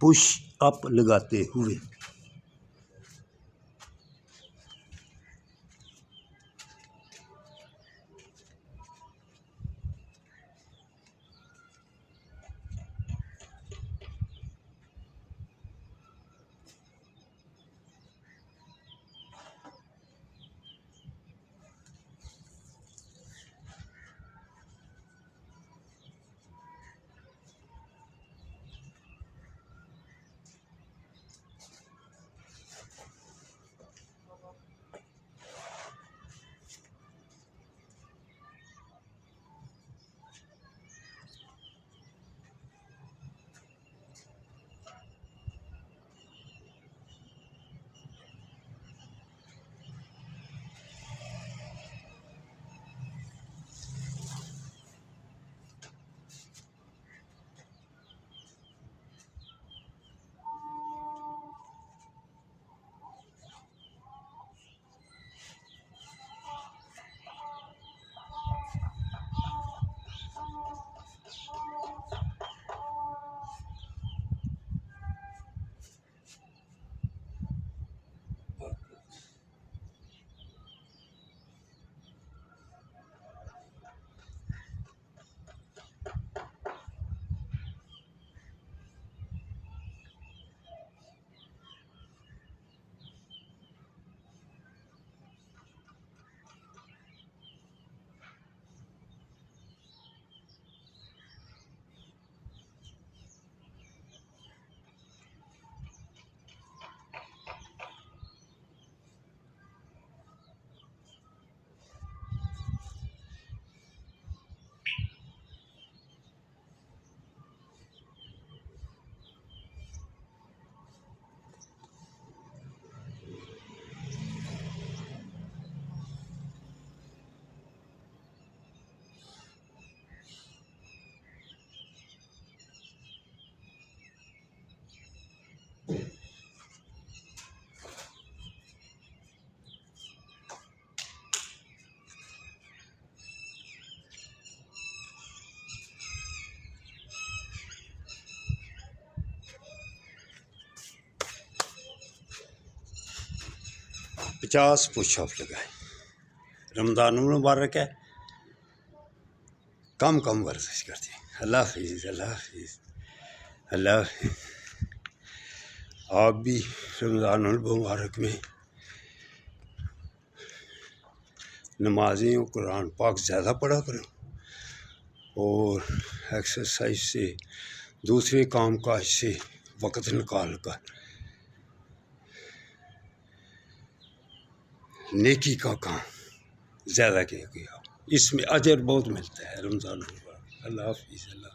Push up लगाते हुए। पचास पुशअप लगाए। रमज़ान मुबारक है, कम वर्जिश करते हैं। अल्लाह हाफिज़, अल्लाह हाफिज़, अल्लाह हाफिज़। आप भी रमज़ान मुबारक में नमाज़ें और कुरान पाक ज़्यादा पढ़ा करो और एक्सरसाइज से, दूसरे काम काज से वक़्त निकाल कर नेकी का काम ज़्यादा किया, इसमें अजर बहुत मिलता है। रमज़ान मुबारक। अल्लाह हाफिज़, अल्लाह।